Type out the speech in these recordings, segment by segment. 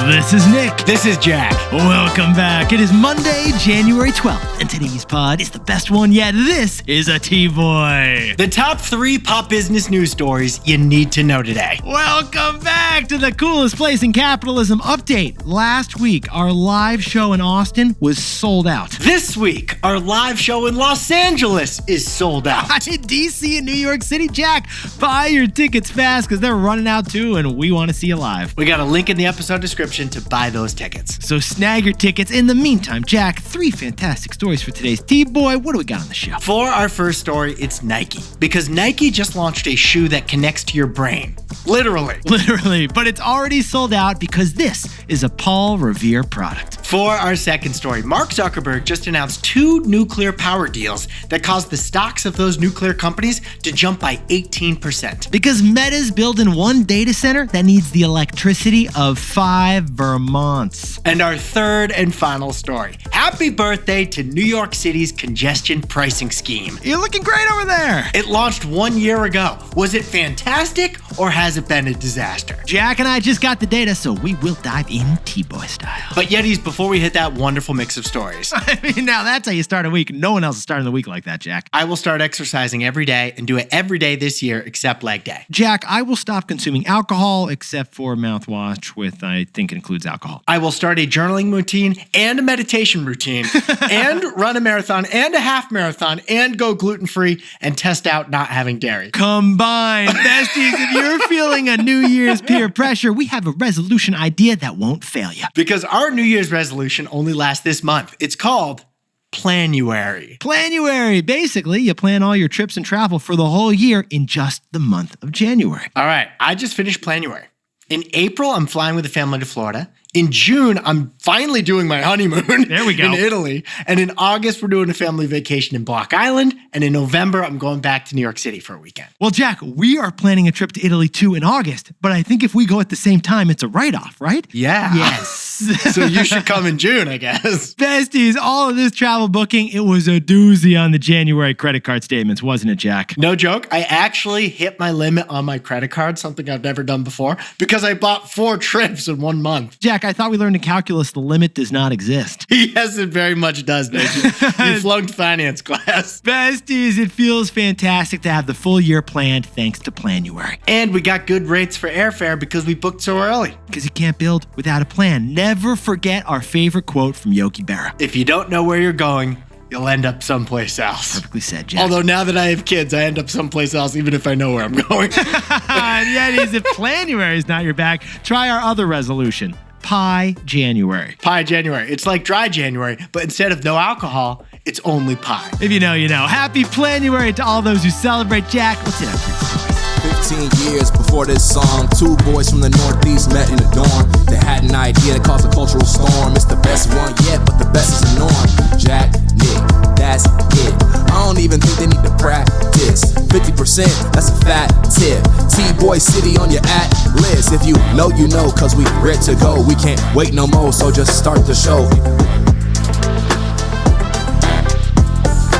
This is Nick. This is Jack. Welcome back. It is Monday, January 12th, and today's pod is the best one yet. This is a T-Boy. The top 3 pop business news stories you need to know today. Welcome back to the coolest place in capitalism update. Last week, our live show in Austin was sold out. This week, our live show in Los Angeles is sold out. In DC and New York City, Jack, buy your tickets fast because they're running out too, and we want to see you live. We got a link in the episode description to buy those tickets. So snag your tickets. In the meantime, Jack, 3 fantastic stories for today's T-Boy. What do we got on the show? For our first story, it's Nike. Because Nike just launched a shoe that connects to your brain. Literally. But it's already sold out because this is a Paul Revere product. For our second story, Mark Zuckerberg just announced 2 nuclear power deals that caused the stocks of those nuclear companies to jump by 18%. Because Meta's building one data center that needs the electricity of 5 Vermonts. And our third and final story. Happy birthday to New York City's congestion pricing scheme. You're looking great over there. It launched 1 year ago. Was it fantastic or has it been a disaster? Jack and I just got the data, so we will dive in T-Boy style. But Yetis, before we hit that wonderful mix of stories, I mean, now that's how you start a week. No one else is starting the week like that, Jack. I will start exercising every day and do it every day this year except leg day. Jack, I will stop consuming alcohol except for mouthwash with, I think it includes alcohol. I will start a journaling routine and a meditation routine and run a marathon and a half marathon and go gluten-free and test out not having dairy. Combined. Besties, if you're feeling a New Year's peer pressure, we have a resolution idea that won't fail you. Because our New Year's resolution only lasts this month. It's called Planuary. Planuary. Basically, you plan all your trips and travel for the whole year in just the month of January. All right, I just finished Planuary. In April, I'm flying with the family to Florida. In June, I'm finally doing my honeymoon there we go. in Italy. And in August, we're doing a family vacation in Block Island. And in November, I'm going back to New York City for a weekend. Well, Jack, we are planning a trip to Italy too in August. But I think if we go at the same time, it's a write-off, right? Yeah. Yes. So you should come in June, I guess. Besties, all of this travel booking, it was a doozy on the January credit card statements, wasn't it, Jack? No joke. I actually hit my limit on my credit card, something I've never done before, because I bought 4 trips in 1 month. Jack, I thought we learned in calculus the limit does not exist. Yes, it very much does, baby. You flunked finance class. Besties, it feels fantastic to have the full year planned thanks to Planuary. And we got good rates for airfare because we booked so early. Because you can't build without a plan. Never forget our favorite quote from Yogi Berra. If you don't know where you're going, you'll end up someplace else. Perfectly said, Jack. Although now that I have kids, I end up someplace else even if I know where I'm going. And yet, if Planuary is not your back, try our other resolution. Pie January. Pie January. It's like dry January, but instead of no alcohol, it's only pie. If you know, you know. Happy Planuary to all those who celebrate. Jack, what's it up for? 15 years before this song, 2 boys from the Northeast met in the dorm. They had an idea that caused a cultural storm. It's the best one yet, but the best is the norm. Jack, Nick, that's it. I don't even think they need to practice. 50%, that's a fat tip. T-Boy City on your at list. If you know, you know, cause we ready to go. We can't wait no more, so just start the show.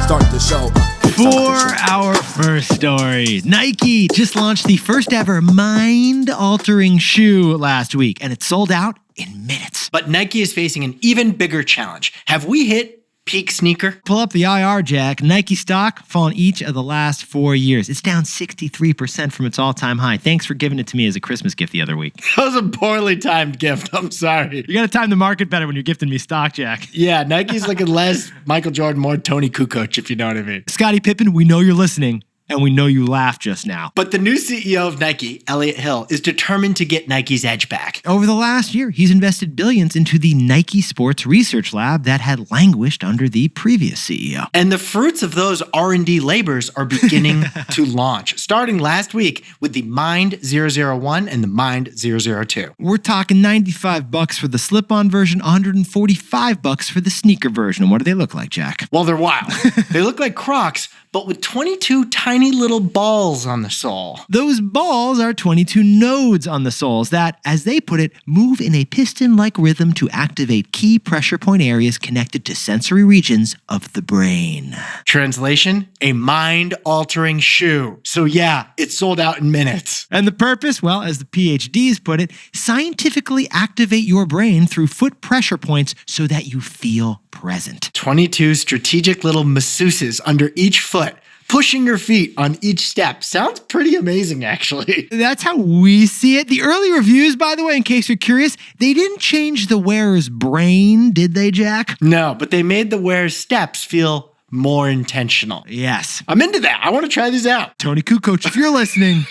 Start the show. For our first story, Nike just launched the first ever mind-altering shoe last week, and it sold out in minutes. But Nike is facing an even bigger challenge. Have we hit peak sneaker? Pull up the IR, Jack. Nike stock fallen each of the last 4 years. It's down 63% from its all-time high. Thanks for giving it to me as a Christmas gift the other week. That was a poorly timed gift. I'm sorry. You gotta time the market better when you're gifting me stock, Jack. Yeah, Nike's looking less Michael Jordan, more Tony Kukoc, if you know what I mean. Scottie Pippen, we know you're listening. And we know you laughed just now. But the new CEO of Nike, Elliott Hill, is determined to get Nike's edge back. Over the last year, he's invested billions into the Nike Sports Research Lab that had languished under the previous CEO. And the fruits of those R&D labors are beginning to launch, starting last week with the Mind 001 and the Mind 002. We're talking $95 for the slip-on version, $145 for the sneaker version. And what do they look like, Jack? Well, they're wild. They look like Crocs, but with 22 tiny tiny little balls on the sole. Those balls are 22 nodes on the soles that, as they put it, move in a piston-like rhythm to activate key pressure point areas connected to sensory regions of the brain. Translation, a mind-altering shoe. So yeah, it sold out in minutes. And the purpose, well, as the PhDs put it, scientifically activate your brain through foot pressure points so that you feel present. 22 strategic little masseuses under each foot, pushing your feet on each step. Sounds pretty amazing, actually. That's how we see it. The early reviews, by the way, in case you're curious, they didn't change the wearer's brain, did they, Jack? No, but they made the wearer's steps feel more intentional. Yes. I'm into that. I want to try these out. Tony Kukoc, if you're listening,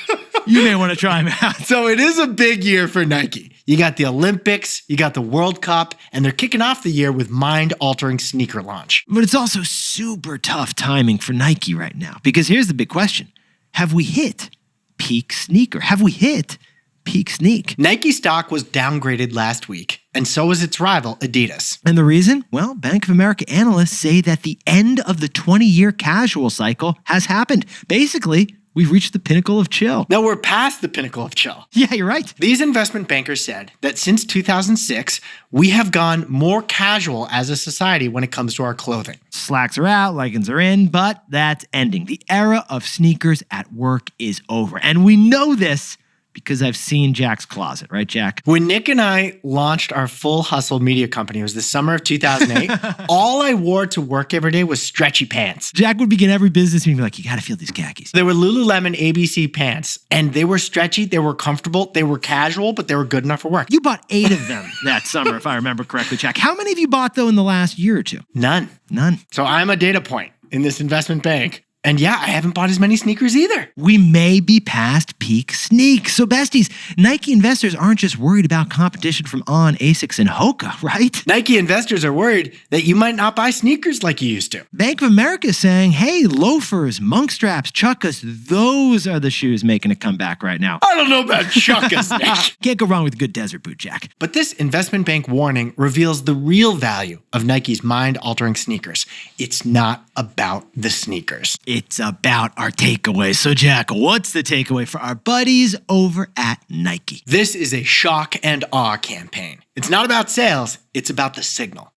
you may want to try them out. So it is a big year for Nike. You got the Olympics, you got the World Cup, and they're kicking off the year with mind-altering sneaker launch. But it's also super tough timing for Nike right now, because here's the big question. Have we hit peak sneaker? Have we hit peak sneak? Nike stock was downgraded last week, and so was its rival, Adidas. And the reason? Well, Bank of America analysts say that the end of the 20-year casual cycle has happened. Basically, we've reached the pinnacle of chill. Now we're past the pinnacle of chill. Yeah, you're right. These investment bankers said that since 2006, we have gone more casual as a society when it comes to our clothing. Slacks are out, leggings are in, but that's ending. The era of sneakers at work is over. And we know this because I've seen Jack's closet, right, Jack? When Nick and I launched our Full Hustle media company, it was the summer of 2008, all I wore to work every day was stretchy pants. Jack would begin every business meeting like, you got to feel these khakis. They were Lululemon ABC pants, and they were stretchy, they were comfortable, they were casual, but they were good enough for work. You bought 8 of them that summer, if I remember correctly, Jack. How many have you bought, though, in the last year or two? None. None. So I'm a data point in this investment bank. And yeah, I haven't bought as many sneakers either. We may be past peak sneak. So besties, Nike investors aren't just worried about competition from On, Asics, and Hoka, right? Nike investors are worried that you might not buy sneakers like you used to. Bank of America is saying, hey, loafers, monk straps, chukkas, those are the shoes making a comeback right now. I don't know about chukkas, Nick. Can't go wrong with a good desert boot, Jack. But this investment bank warning reveals the real value of Nike's mind-altering sneakers. It's not about the sneakers. It's about our takeaway. So, Jack, what's the takeaway for our buddies over at Nike? This is a shock and awe campaign. It's not about sales, it's about the signal.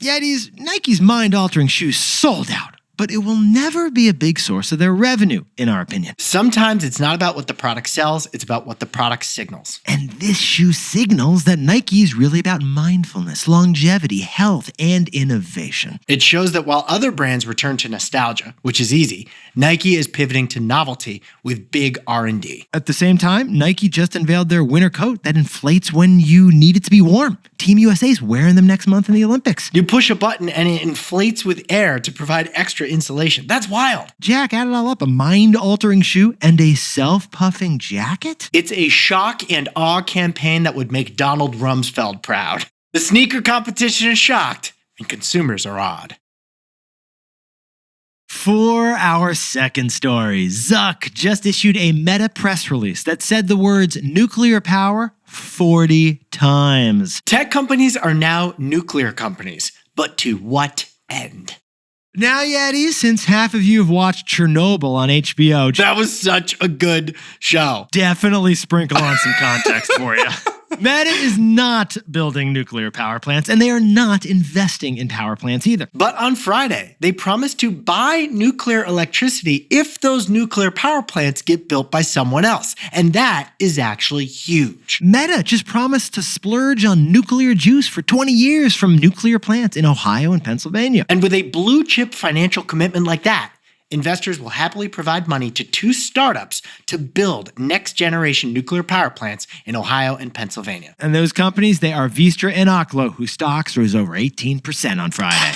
Yetis, Nike's mind-altering shoes sold out, but it will never be a big source of their revenue, in our opinion. Sometimes it's not about what the product sells, it's about what the product signals. And this shoe signals that Nike is really about mindfulness, longevity, health, and innovation. It shows that while other brands return to nostalgia, which is easy, Nike is pivoting to novelty with big R&D. At the same time, Nike just unveiled their winter coat that inflates when you need it to be warm. Team USA's wearing them next month in the Olympics. You push a button and it inflates with air to provide extra insulation. That's wild. Jack, add it all up, a mind-altering shoe and a self-puffing jacket? It's a shock and awe campaign that would make Donald Rumsfeld proud. The sneaker competition is shocked and consumers are awed. For our second story, Zuck just issued a Meta press release that said the words nuclear power 40 times. Tech companies are now nuclear companies, but to what end? Now, Yetis, since half of you have watched Chernobyl on HBO, That was such a good show. definitely sprinkle on some context for you. Meta is not building nuclear power plants, and they are not investing in power plants either. But on Friday, they promised to buy nuclear electricity if those nuclear power plants get built by someone else. And that is actually huge. Meta just promised to splurge on nuclear juice for 20 years from nuclear plants in Ohio and Pennsylvania. And with a blue chip financial commitment like that, investors will happily provide money to 2 startups to build next-generation nuclear power plants in Ohio and Pennsylvania. And those companies, they are Vistra and Oklo, whose stocks rose over 18% on Friday.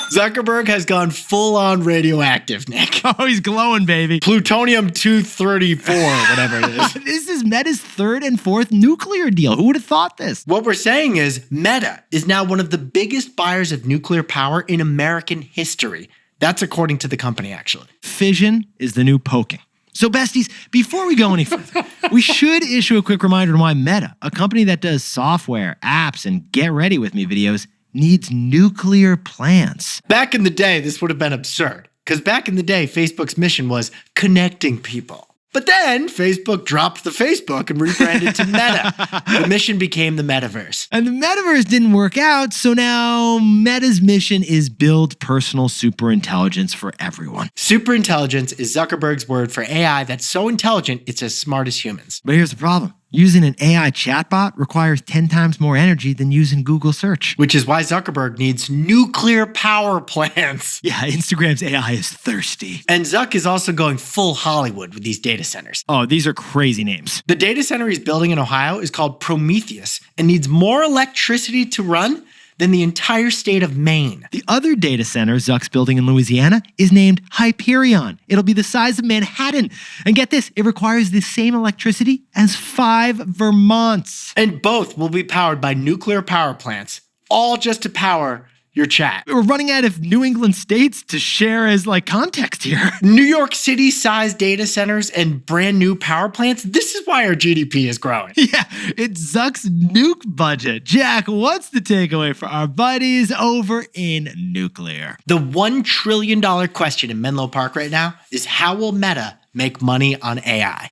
Zuckerberg has gone full-on radioactive, Nick. Oh, he's glowing, baby. Plutonium-234, whatever it is. This is Meta's 3rd and 4th nuclear deal. Who would have thought this? What we're saying is Meta is now one of the biggest buyers of nuclear power in American history. That's according to the company, actually. Fission is the new poking. So besties, before we go any further, we should issue a quick reminder on why Meta, a company that does software, apps, and get ready with me videos, needs nuclear plants. Back in the day, this would have been absurd, because back in the day, Facebook's mission was connecting people. But then Facebook dropped the Facebook and rebranded to Meta. The mission became the metaverse. And the metaverse didn't work out, so now Meta's mission is build personal superintelligence for everyone. Superintelligence is Zuckerberg's word for AI that's so intelligent it's as smart as humans. But here's the problem. Using an AI chatbot requires 10 times more energy than using Google search. Which is why Zuckerberg needs nuclear power plants. Yeah, Instagram's AI is thirsty. And Zuck is also going full Hollywood with these data centers. Oh, these are crazy names. The data center he's building in Ohio is called Prometheus and needs more electricity to run than the entire state of Maine. The other data center Zuck's building in Louisiana is named Hyperion. It'll be the size of Manhattan. And get this, it requires the same electricity as 5 Vermonts. And both will be powered by nuclear power plants, all just to power your chat. We're running out of New England states to share as context here. New York City-sized data centers and brand new power plants. This is why our GDP is growing. Yeah, it's Zuck's nuke budget. Jack, what's the takeaway for our buddies over in nuclear? The $1 trillion question in Menlo Park right now is how will Meta make money on AI?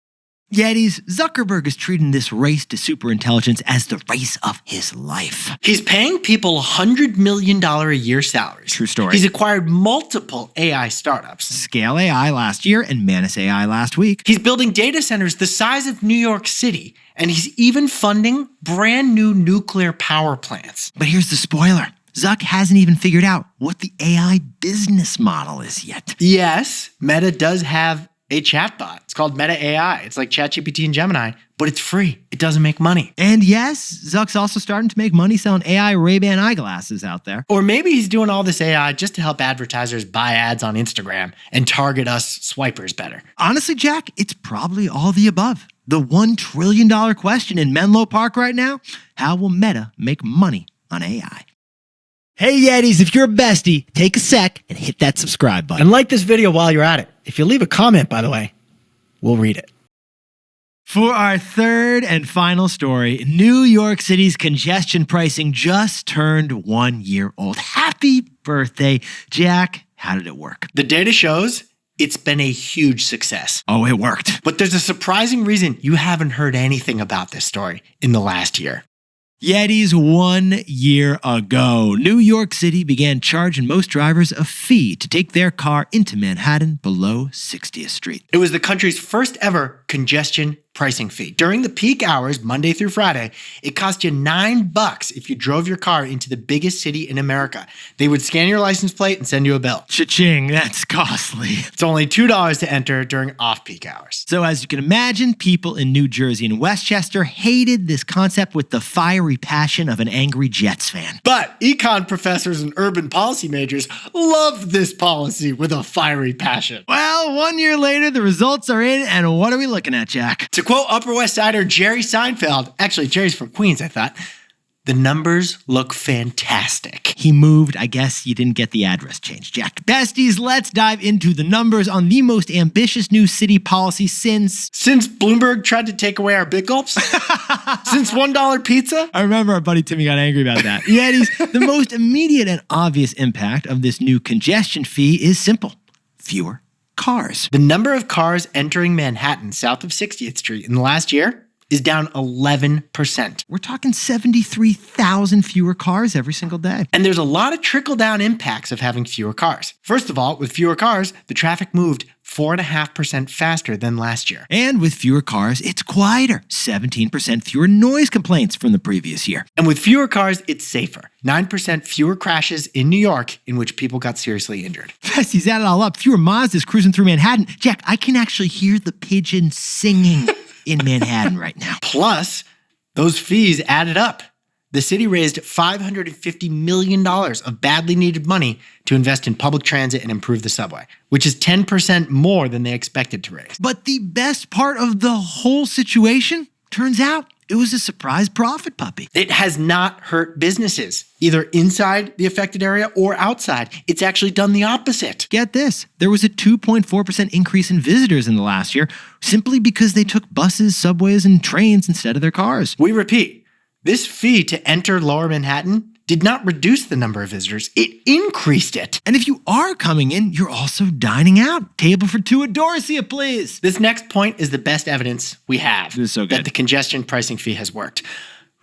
Yetis, Zuckerberg is treating this race to superintelligence as the race of his life. He's paying people $100 million a year salaries. True story. He's acquired multiple AI startups. Scale AI last year and Manus AI last week. He's building data centers the size of New York City, and he's even funding brand new nuclear power plants. But here's the spoiler. Zuck hasn't even figured out what the AI business model is yet. Yes, Meta does have a chatbot. It's called Meta AI. It's like ChatGPT and Gemini, but it's free. It doesn't make money. And yes, Zuck's also starting to make money selling AI Ray-Ban eyeglasses out there. Or maybe he's doing all this AI just to help advertisers buy ads on Instagram and target us swipers better. Honestly, Jack, it's probably all the above. The $1 trillion question in Menlo Park right now, how will Meta make money on AI? Hey Yetis, if you're a bestie, take a sec and hit that subscribe button. And like this video while you're at it. If you leave a comment, by the way, we'll read it. For our third and final story, New York City's congestion pricing just turned 1 year old. Happy birthday, Jack. How did it work? The data shows it's been a huge success. Oh, it worked. But there's a surprising reason you haven't heard anything about this story in the last year. Yetis, 1 year ago, New York City began charging most drivers a fee to take their car into Manhattan below 60th Street. It was the country's first ever congestion pricing fee. During the peak hours, Monday through Friday, it cost you $9 if you drove your car into the biggest city in America. They would scan your license plate and send you a bill. Cha-ching, that's costly. It's only $2 to enter during off-peak hours. So as you can imagine, people in New Jersey and Westchester hated this concept with the fiery passion of an angry Jets fan. But econ professors and urban policy majors loved this policy with a fiery passion. Well, 1 year later, the results are in, and what are we looking at, Jack? To quote Upper West Sider Jerry Seinfeld, actually Jerry's from Queens, I thought, the numbers look fantastic. He moved. I guess you didn't get the address changed, Jack. Besties, let's dive into the numbers on the most ambitious new city policy since Bloomberg tried to take away our big gulps? Since $1 pizza? I remember our buddy Timmy got angry about that. Yetis, the most immediate and obvious impact of this new congestion fee is simple. Fewer cars. The number of cars entering Manhattan south of 60th Street in the last year is down 11%. We're talking 73,000 fewer cars every single day. And there's a lot of trickle-down impacts of having fewer cars. First of all, with fewer cars, the traffic moved 4.5% faster than last year. And with fewer cars, it's quieter. 17% fewer noise complaints from the previous year. And with fewer cars, it's safer. 9% fewer crashes in New York in which people got seriously injured. Besties, add it all up. Fewer Mazdas cruising through Manhattan. Jack, I can actually hear the pigeons singing in Manhattan right now. Plus, those fees added up. The city raised $550 million of badly needed money to invest in public transit and improve the subway, which is 10% more than they expected to raise. But the best part of the whole situation, turns out it was a surprise profit puppy. It has not hurt businesses, either inside the affected area or outside. It's actually done the opposite. Get this, there was a 2.4% increase in visitors in the last year simply because they took buses, subways, and trains instead of their cars. We repeat, this fee to enter Lower Manhattan did not reduce the number of visitors, it increased it. And if you are coming in, you're also dining out. Table for two at Dorsia, please. This next point is the best evidence we have This is so good. that the congestion pricing fee has worked.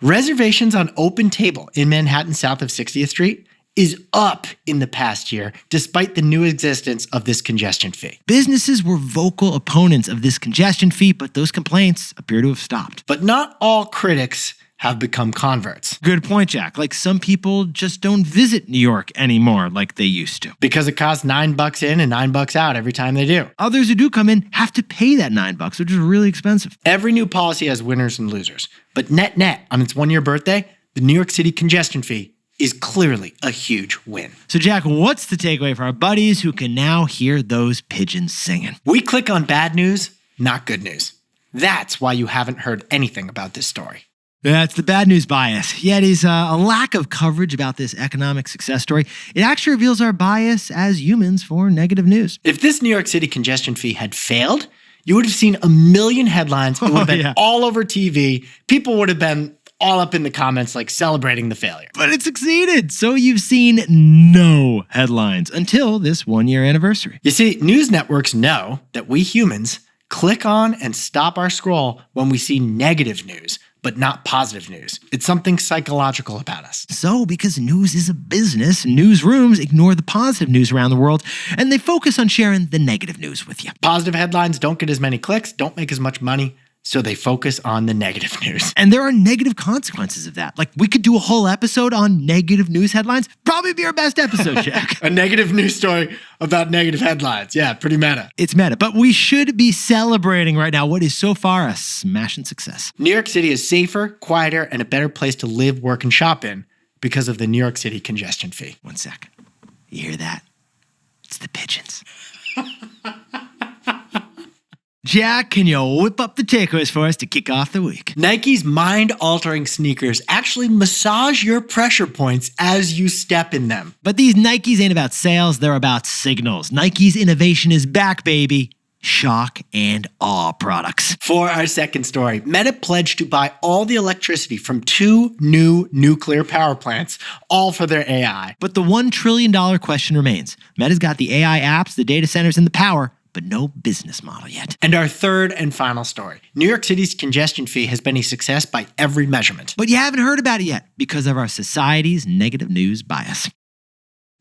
Reservations on Open Table in Manhattan south of 60th Street is up in the past year, despite the new existence of this congestion fee. Businesses were vocal opponents of this congestion fee, but those complaints appear to have stopped. But not all critics have become converts. Good point, Jack. Like some people just don't visit New York anymore like they used to. Because it costs $9 in and $9 out every time they do. Others who do come in have to pay that $9, which is really expensive. Every new policy has winners and losers. But net, on its one-year birthday, the New York City congestion fee is clearly a huge win. So, Jack, what's the takeaway for our buddies who can now hear those pigeons singing? We click on bad news, not good news. That's why you haven't heard anything about this story. That's the bad news bias. Yetis, a lack of coverage about this economic success story. It actually reveals our bias as humans for negative news. If this New York City congestion fee had failed, you would have seen a million headlines. It would have been all over TV. People would have been all up in the comments, like celebrating the failure. But it succeeded. So you've seen no headlines until this one-year anniversary. You see, news networks know that we humans click on and stop our scroll when we see negative news, but not positive news. It's something psychological about us. So, because news is a business, newsrooms ignore the positive news around the world, and they focus on sharing the negative news with you. Positive headlines don't get as many clicks, don't make as much money, so they focus on the negative news. And there are negative consequences of that. Like, we could do a whole episode on negative news headlines. Probably be our best episode, Jack. A negative news story about negative headlines. Yeah, pretty meta. It's meta, but we should be celebrating right now what is so far a smashing success. New York City is safer, quieter, and a better place to live, work, and shop in because of the New York City congestion fee. One sec. You hear that? It's the pigeons. Jack, can you whip up the takeaways for us to kick off the week? Nike's mind-altering sneakers actually massage your pressure points as you step in them. But these Nikes ain't about sales, they're about signals. Nike's innovation is back, baby. Shock and awe products. For our second story, Meta pledged to buy all the electricity from 2 new nuclear power plants, all for their AI. But the $1 trillion question remains. Meta's got the AI apps, the data centers, and the power, but no business model yet. And our third and final story. New York City's congestion fee has been a success by every measurement. But you haven't heard about it yet because of our society's negative news bias.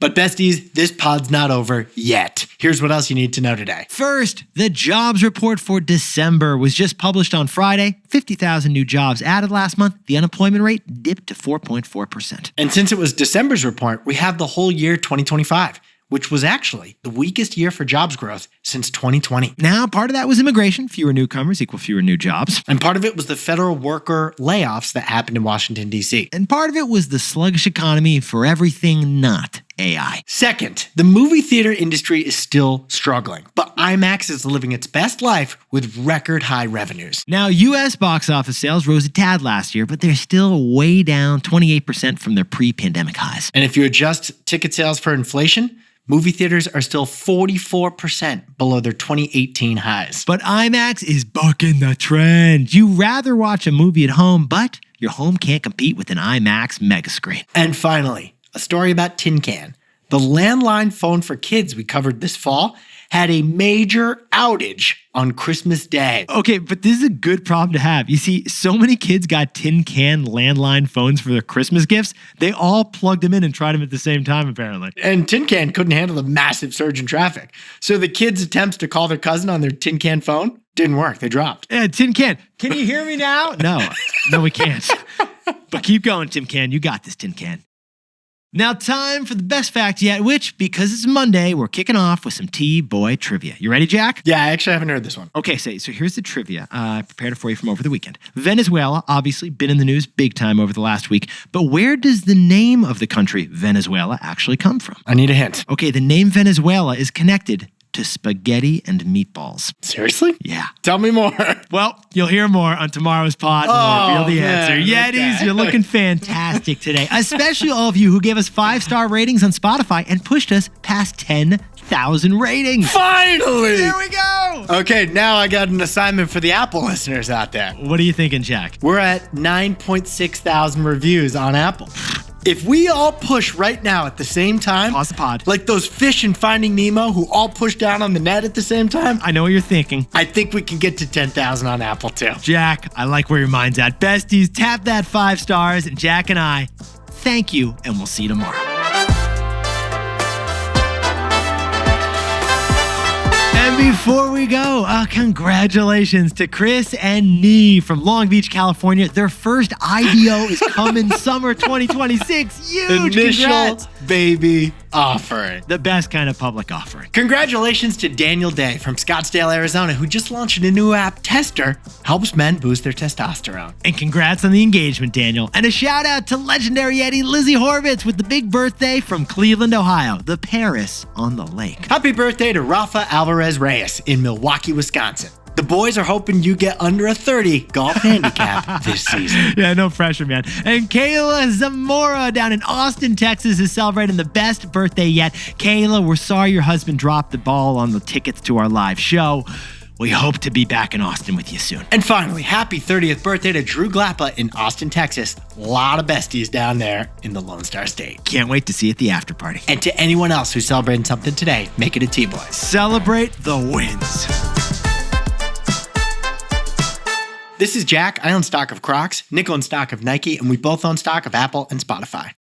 But besties, this pod's not over yet. Here's what else you need to know today. First, the jobs report for December was just published on Friday. 50,000 new jobs added last month. The unemployment rate dipped to 4.4%. And since it was December's report, we have the whole year 2025. Which was actually the weakest year for jobs growth since 2020. Now, part of that was immigration. Fewer newcomers equal fewer new jobs. And part of it was the federal worker layoffs that happened in Washington, D.C. And part of it was the sluggish economy for everything not AI. Second, the movie theater industry is still struggling, but IMAX is living its best life with record high revenues. Now, U.S. box office sales rose a tad last year, but they're still way down 28% from their pre-pandemic highs. And if you adjust ticket sales for inflation, movie theaters are still 44% below their 2018 highs. But IMAX is bucking the trend. You rather watch a movie at home, but your home can't compete with an IMAX megascreen. And finally, a story about Tin Can. The landline phone for kids we covered this fall had a major outage on Christmas Day. Okay, but this is a good problem to have. You see, so many kids got tin can landline phones for their Christmas gifts, they all plugged them in and tried them at the same time, apparently. And Tin Can couldn't handle the massive surge in traffic. So the kids' attempts to call their cousin on their Tin Can phone didn't work. They dropped. Tin Can, can you hear me now? No, we can't. But keep going, Tin Can. You got this, Tin Can. Now, time for the best fact yet, which, because it's Monday, we're kicking off with some T-Boy trivia. You ready, Jack? Yeah, I actually haven't heard this one. Okay, so here's the trivia. I prepared it for you from over the weekend. Venezuela, obviously, been in the news big time over the last week. But where does the name of the country, Venezuela, actually come from? I need a hint. Okay, the name Venezuela is connected to spaghetti and meatballs. Seriously? Yeah. Tell me more. Well, you'll hear more on tomorrow's pod when we reveal the answer. Yetis, you're looking fantastic today, especially all of you who gave us 5-star ratings on Spotify and pushed us past 10,000 ratings. Finally! There we go! Okay, now I got an assignment for the Apple listeners out there. What are you thinking, Jack? We're at 9.6 thousand reviews on Apple. If we all push right now at the same time, Pause the pod. like those fish in Finding Nemo who all push down on the net at the same time, I know what you're thinking. I think we can get to 10,000 on Apple too. Jack, I like where your mind's at. Besties, tap that 5 stars, and Jack and I, thank you, and we'll see you tomorrow. And before we go, congratulations to Chris and Nee from Long Beach, California. Their first IDO is coming summer 2026. Huge Initial congrats. baby offering. The best kind of public offering. Congratulations to Daniel Day from Scottsdale, Arizona, who just launched a new app, Tester, helps men boost their testosterone. And congrats on the engagement, Daniel. And a shout out to legendary Yeti Lizzie Horvitz with the big birthday from Cleveland, Ohio, the Paris on the lake. Happy birthday to Rafa Alvarez Reyes in Milwaukee, Wisconsin. The boys are hoping you get under a 30 golf handicap this season. Yeah, no pressure, man. And Kayla Zamora down in Austin, Texas is celebrating the best birthday yet. Kayla, we're sorry your husband dropped the ball on the tickets to our live show. We hope to be back in Austin with you soon. And finally, happy 30th birthday to Drew Glappa in Austin, Texas. A lot of besties down there in the Lone Star State. Can't wait to see you at the after party. And to anyone else who's celebrating something today, make it a T-Boys. Celebrate the wins. This is Jack. I own stock of Crocs, Nick owns stock of Nike, and we both own stock of Apple and Spotify.